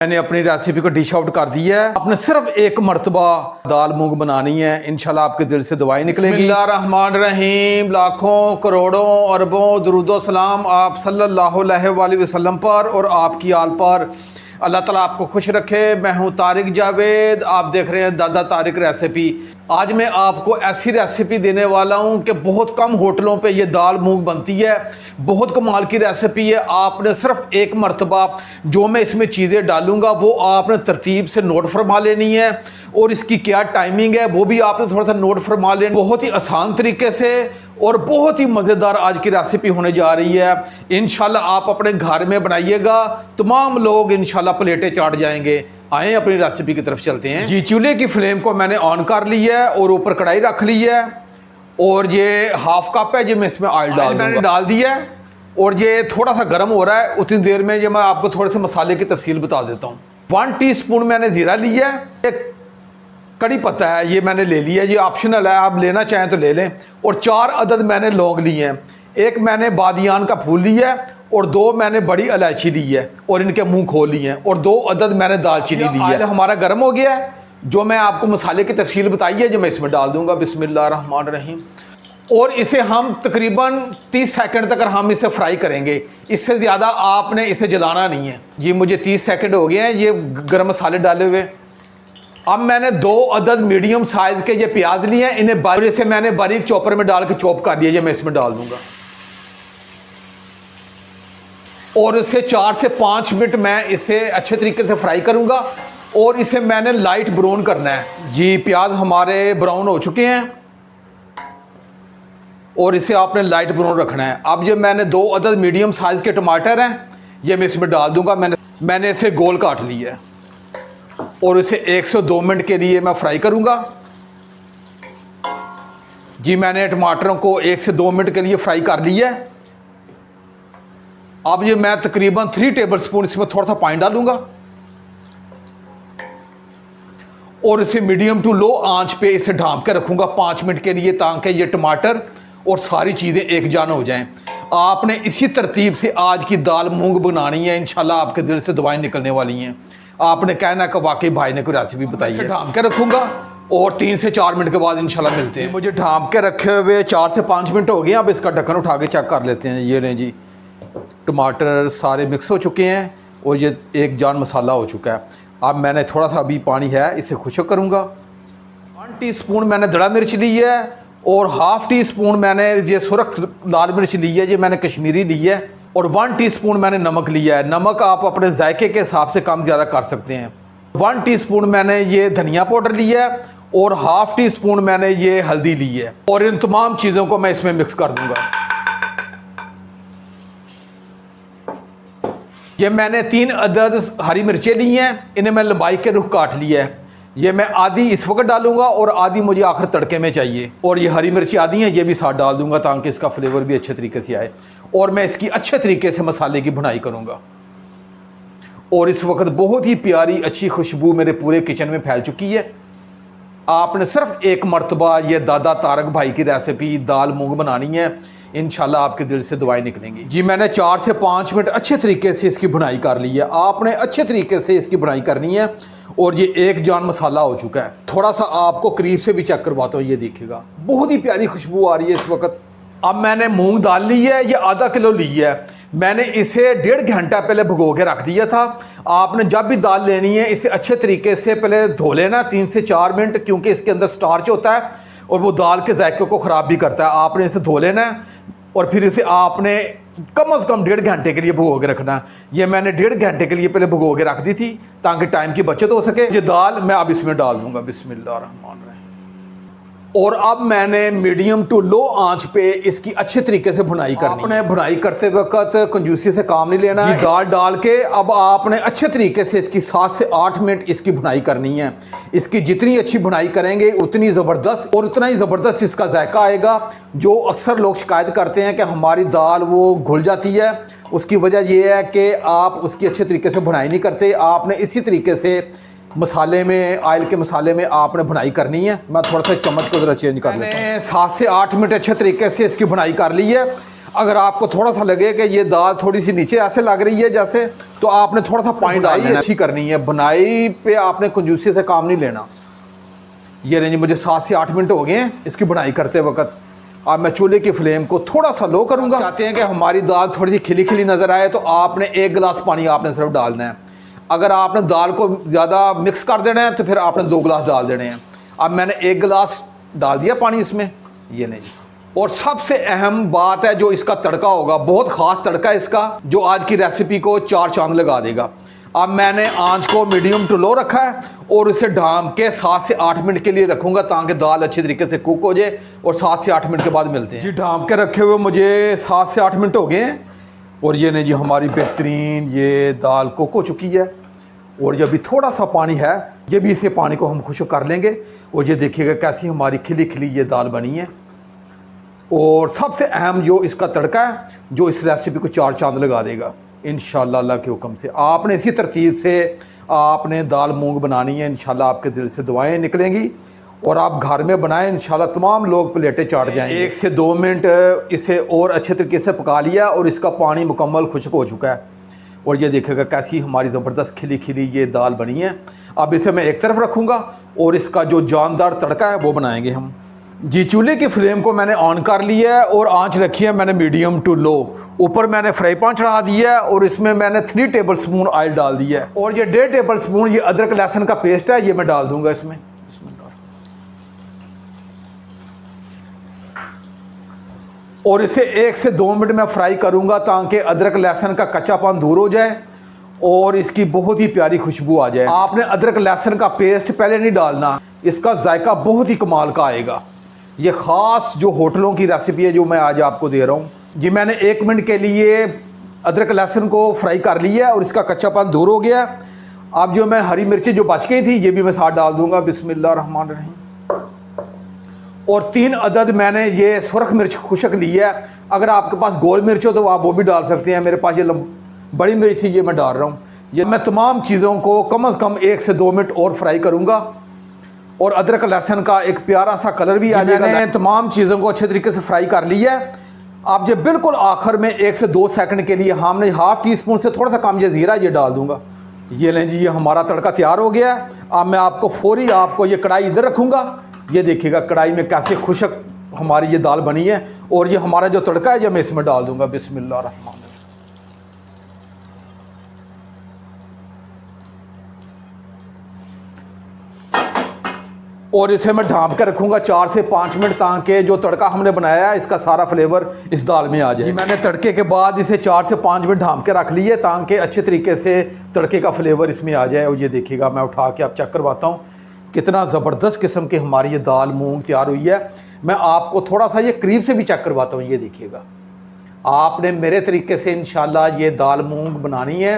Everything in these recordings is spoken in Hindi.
मैंने अपनी रेसिपी को डिश आउट कर दिया है। आपने सिर्फ एक मरतबा दाल मूंग बनानी है, इंशाल्लाह आपके दिल से दुआएं निकलेंगी। बिस्मिल्लाहिर्रहमानिर्रहीम। लाखों करोड़ों अरबों दुरूदो सलाम आप सल्लल्लाहु अलैहि वसल्लम पर और आपकी आल पर। अल्लाह ताला आपको खुश रखे। मैं हूं तारिक जावेद, आप देख रहे हैं दादा तारिक रेसिपी। आज मैं आपको ऐसी रेसिपी देने वाला हूं कि बहुत कम होटलों पे ये दाल मूंग बनती है। बहुत कमाल की रेसिपी है। आपने सिर्फ एक मरतबा जो मैं इसमें चीज़ें डालूंगा वो आपने तरतीब से नोट फरमा लेनी है, और इसकी क्या टाइमिंग है वो भी आपने थोड़ा सा नोट फरमा लेना। बहुत ही आसान तरीके से और बहुत ही मज़ेदार आज की रेसिपी होने जा रही है। इंशाल्लाह आप अपने घर में बनाइएगा, तमाम लोग इंशाल्लाह प्लेटें चाट जाएंगे। आए अपनी रेसिपी की तरफ चलते हैं जी। चूल्हे की फ्लेम को मैंने ऑन कर ली है और ऊपर कढ़ाई रख ली है, और ये हाफ कप है जो मैं इसमें ऑयल डाल दिया है, और ये थोड़ा सा गर्म हो रहा है। उतनी देर में ये मैं आपको थोड़े से मसाले की तफसील बता देता हूँ। 1 टीस्पून मैंने ज़ीरा लिया है, एक कड़ी पत्ता है ये मैंने ले लिया, ये ऑप्शनल है, आप लेना चाहें तो ले लें। और 4 अदद मैंने लौंग लिए हैं, एक मैंने बादियान का फूल लिया है, और 2 मैंने बड़ी इलायची ली है और इनके मुंह खोल लिए हैं, और 2 अदद मैंने दालचीनी ली है। हमारा गर्म हो गया है। जो मैं आपको मसाले की तफसील बताई है जो मैं इसमें डाल दूंगा। बिस्मिल्लाहिर्रहमानिर्रहीम। और इसे हम तकरीबन 30 सेकंड तक हम इसे फ्राई करेंगे, इससे ज़्यादा आपने इसे जलाना नहीं है जी। मुझे 30 सेकंड हो गए हैं ये गर्म मसाले डाले हुए। अब मैंने 2 अदद मीडियम साइज के ये प्याज लिए हैं, इन्हें बारीक से मैंने बारीक चॉपर में डाल के चॉप कर दिया। ये मैं इसमें डाल दूंगा, और इसे 4 से 5 मिनट मैं इसे अच्छे तरीके से फ्राई करूंगा, और इसे मैंने लाइट ब्राउन करना है जी। प्याज हमारे ब्राउन हो चुके हैं, और इसे आपने लाइट ब्राउन रखना है। अब ये मैंने 2 अदद मीडियम साइज के टमाटर हैं, ये मैं इसमें डाल दूंगा। मैंने इसे गोल काट लिया है, और इसे 1 से 2 मिनट के लिए मैं फ्राई करूंगा जी। मैंने टमाटरों को 1 से 2 मिनट के लिए फ्राई कर लिया है। अब ये मैं तकरीबन 3 टेबलस्पून इसमें थोड़ा सा पानी डालूंगा, और इसे मीडियम टू लो आंच पे इसे ढांप के रखूंगा 5 मिनट के लिए, ताकि ये टमाटर और सारी चीज़ें एक जान हो जाएं। आपने इसी तरतीब से आज की दाल मूंग बनानी है, इंशाल्लाह आपके दिल से दुआएं निकलने वाली हैं। आपने कहना कि वाकई भाई ने कोई रेसिपी बताई है। ढांप के रखूंगा, और 3 से 4 मिनट के बाद इंशाल्लाह मिलते हैं। मुझे ढांप के रखे हुए 4 से 5 मिनट हो गए। अब इसका ढक्कन उठा के चेक कर लेते हैं। ये लें जी, टमाटर सारे मिक्स हो चुके हैं, और ये एक जान मसाला हो चुका है। अब मैंने थोड़ा सा अभी पानी है इसे खुश्क करूँगा। 1 टीस्पून मैंने दड़ा मिर्च ली है, और ½ टीस्पून मैंने ये सुरख लाल मिर्च ली है, ये मैंने कश्मीरी ली है, और 1 टीस्पून मैंने नमक लिया है। नमक आप अपने जायके के हिसाब से कम ज़्यादा कर सकते हैं। 1 टीस्पून मैंने ये धनिया पाउडर लिया है, और ½ टीस्पून मैंने ये हल्दी ली है, और इन तमाम चीज़ों को मैं इसमें मिक्स कर दूंगा। ये मैंने 3 अदद हरी मिर्चें ली हैं, इन्हें मैं लंबाई के रुख काट लिया है। ये मैं आधी इस वक्त डालूंगा, और आधी मुझे आखिर तड़के में चाहिए। और ये हरी मिर्ची आधी हैं, ये भी साथ डाल दूंगा ताकि इसका फ्लेवर भी अच्छे तरीके से आए। और मैं इसकी अच्छे तरीके से मसाले की भुनाई करूंगा। और इस वक्त बहुत ही प्यारी अच्छी खुशबू मेरे पूरे किचन में फैल चुकी है। आपने सिर्फ एक मरतबा ये दादा तारक भाई की रेसिपी दाल मूंग बनानी है, इंशाल्लाह आपके दिल से दुआएं निकलेंगी जी। मैंने 4 से 5 मिनट अच्छे तरीके से इसकी भुनाई कर ली है। आपने अच्छे तरीके से इसकी भुनाई करनी है, और ये एक जान मसाला हो चुका है। थोड़ा सा आपको करीब से भी चेक करवाता हूँ, ये देखिएगा बहुत ही प्यारी खुशबू आ रही है इस वक्त। अब मैंने मूंग दाल ली है, ये आधा किलो ली है। मैंने इसे 1.5 घंटा पहले भिगो के रख दिया था। आपने जब भी दाल लेनी है इसे अच्छे तरीके से पहले धो लेना 3 से 4 मिनट, क्योंकि इसके अंदर स्टार्च होता है और वो दाल के जायके को ख़राब भी करता है। आपने इसे धो लेना है, और फिर इसे आपने कम से कम 1.5 घंटे के लिए भिगो के रखना। ये मैंने 1.5 घंटे के लिए पहले भिगो के रख दी थी ताकि टाइम की बचत हो सके। ये दाल मैं अब इसमें डाल दूंगा। बिस्मिल्लाहिर्रहमानिर्रहीम। और अब मैंने मीडियम टू लो आंच पे इसकी अच्छे तरीके से भुनाई करनी है। आपने भुनाई करते वक्त कंजूसी से काम नहीं लेना है। दाल डाल के अब आपने अच्छे तरीके से इसकी 7 से 8 मिनट इसकी भुनाई करनी है। इसकी जितनी अच्छी भुनाई करेंगे उतनी ज़बरदस्त और उतना ही ज़बरदस्त इसका जायका आएगा। जो अक्सर लोग शिकायत करते हैं कि हमारी दाल वो घुल जाती है, उसकी वजह यह है कि आप उसकी अच्छे तरीके से भुनाई नहीं करते। आपने इसी तरीके से मसाले में, ऑयल के मसाले में आपने भुनाई करनी है। मैं थोड़ा सा चम्मच को ज़रा चेंज कर लेता हूँ। 7 से 8 मिनट अच्छे तरीके से इसकी भुनाई कर ली है। अगर आपको थोड़ा सा लगे कि ये दाल थोड़ी सी नीचे ऐसे लग रही है जैसे, तो आपने थोड़ा सा पानी डालना अच्छी करनी है। बुनाई पे आपने कंजूसी से काम नहीं लेना। ये नहीं, मुझे 7 से 8 मिनट हो गए हैं इसकी बुनाई करते वक्त। अब मैं चूल्हे की फ्लेम को थोड़ा सा लो करूँगा। चाहते हैं कि हमारी दाल थोड़ी सी खिली खिली नज़र आए, तो आपने 1 गिलास पानी आपने सिर्फ डालना है। अगर आपने दाल को ज़्यादा मिक्स कर देना है तो फिर आपने 2 गिलास डाल देने हैं। अब मैंने 1 गिलास डाल दिया पानी इसमें। ये नहीं, और सबसे अहम बात है जो इसका तड़का होगा, बहुत ख़ास तड़का है इसका, जो आज की रेसिपी को 4 चांद लगा देगा। अब मैंने आंच को मीडियम टू लो रखा है और इसे ढाँप के 7 से 8 मिनट के लिए रखूँगा ताकि दाल अच्छी तरीके से कुक हो जाए। और 7 से 8 मिनट के बाद मिलते हैं जी। ढाँप के रखे हुए मुझे 7 से 8 मिनट हो गए हैं और ये नहीं जी, हमारी बेहतरीन ये दाल कुक हो चुकी है। और ये अभी थोड़ा सा पानी है, ये भी इसे पानी को हम खुश्क कर लेंगे। और ये देखिएगा कैसी हमारी खिली खिली ये दाल बनी है। और सबसे अहम जो इसका तड़का है जो इस रेसिपी को 4 चांद लगा देगा इंशाअल्लाह अल्लाह के हुक्म से। आपने इसी तरतीब से आपने दाल मूंग बनानी है, इंशाअल्लाह आपके दिल से दुआएं निकलेंगी और आप घर में बनाएं, इंशाअल्लाह तमाम लोग प्लेटें चाट जाएंगे। 1 से 2 मिनट इसे और अच्छे तरीके से पका लिया और इसका पानी मुकम्मल खुश्क हो चुका है। और ये देखिएगा कैसी हमारी ज़बरदस्त खिली खिली ये दाल बनी है। अब इसे मैं एक तरफ रखूँगा और इसका जो जानदार तड़का है वो बनाएंगे हम जी। चूल्हे की फ्लेम को मैंने ऑन कर लिया है और आंच रखी है मैंने मीडियम टू लो। ऊपर मैंने फ्राई पैन चढ़ा दिया है और इसमें मैंने 3 टेबल स्पून ऑयल डाल दिया है। और ये 1.5 टेबल स्पून ये अदरक लहसुन का पेस्ट है, ये मैं डाल दूंगा इसमें। और इसे 1 से 2 मिनट में फ्राई करूंगा ताकि अदरक लहसुन का कच्चापन दूर हो जाए और इसकी बहुत ही प्यारी खुशबू आ जाए। आपने अदरक लहसुन का पेस्ट पहले नहीं डालना, इसका जायका बहुत ही कमाल का आएगा। ये ख़ास जो होटलों की रेसिपी है जो मैं आज आपको दे रहा हूँ जी। मैंने 1 मिनट के लिए अदरक लहसुन को फ्राई कर लिया और इसका कच्चापन दूर हो गया। अब जो मैं हरी मिर्ची जो बच गई थी ये भी मैं साथ डाल दूंगा। बिस्मिल्लाहिर्रहमानिर्रहीम। और 3 अदद मैंने ये सुरख मिर्च खुशक ली है। अगर आपके पास गोल मिर्च हो तो आप वो भी डाल सकते हैं। मेरे पास ये बड़ी मिर्च थी, ये मैं डाल रहा हूँ। ये मैं तमाम चीज़ों को कम अज़ कम 1 से 2 मिनट और फ्राई करूँगा और अदरक लहसुन का एक प्यारा सा कलर भी आ जाएगा। मैंने तमाम चीज़ों को अच्छे तरीके से फ्राई कर लिया है। अब ये बिल्कुल आखिर में 1 से 2 सेकंड के लिए हमने ½ टीस्पून से थोड़ा सा कम ये ज़ीरा ये डाल दूंगा। ये लें जी, ये हमारा तड़का तैयार हो गया है। अब मैं आपको फौरी आपको ये कढ़ाई इधर रखूँगा। ये देखिएगा कढ़ाई में कैसे खुशक हमारी ये दाल बनी है और ये हमारा जो तड़का है ये मैं इसमें डाल दूंगा। बिस्मिल्लाहिर्रहमानिर्रहीम। और इसे मैं ढाँप के रखूँगा 4 से 5 मिनट ताकि जो तड़का हमने बनाया है इसका सारा फ्लेवर इस दाल में आ जाए। मैंने तड़के के बाद इसे 4 से 5 मिनट ढाँप के रख लिए ताकि अच्छे तरीके से तड़के का फ्लेवर इसमें आ जाए। और ये देखिएगा मैं उठा के आप चेक करवाता हूँ कितना ज़बरदस्त किस्म की हमारी ये दाल मूंग तैयार हुई है। मैं आपको थोड़ा सा ये करीब से भी चेक करवाता हूँ। ये देखिएगा, आपने मेरे तरीके से इंशाल्लाह ये दाल मूंग बनानी है,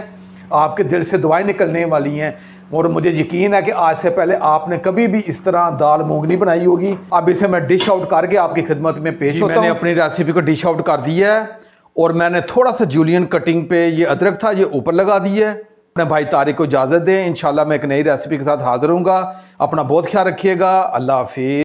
आपके दिल से दुआएं निकलने वाली हैं। और मुझे यकीन है कि आज से पहले आपने कभी भी इस तरह दाल मूंग नहीं बनाई होगी। अब इसे मैं डिश आउट करके आपकी खिदमत में पेश होता हूं। मैंने अपनी रेसिपी को डिश आउट कर दिया है और मैंने थोड़ा सा जूलियन कटिंग पे ये अदरक था ये ऊपर लगा दिया है। अपने भाई तारिक को इजाज़त दें। इंशाल्लाह मैं एक नई रेसिपी के साथ हाजिर हूँगा। अपना बहुत ख्याल रखिएगा। अल्लाह हाफिज़।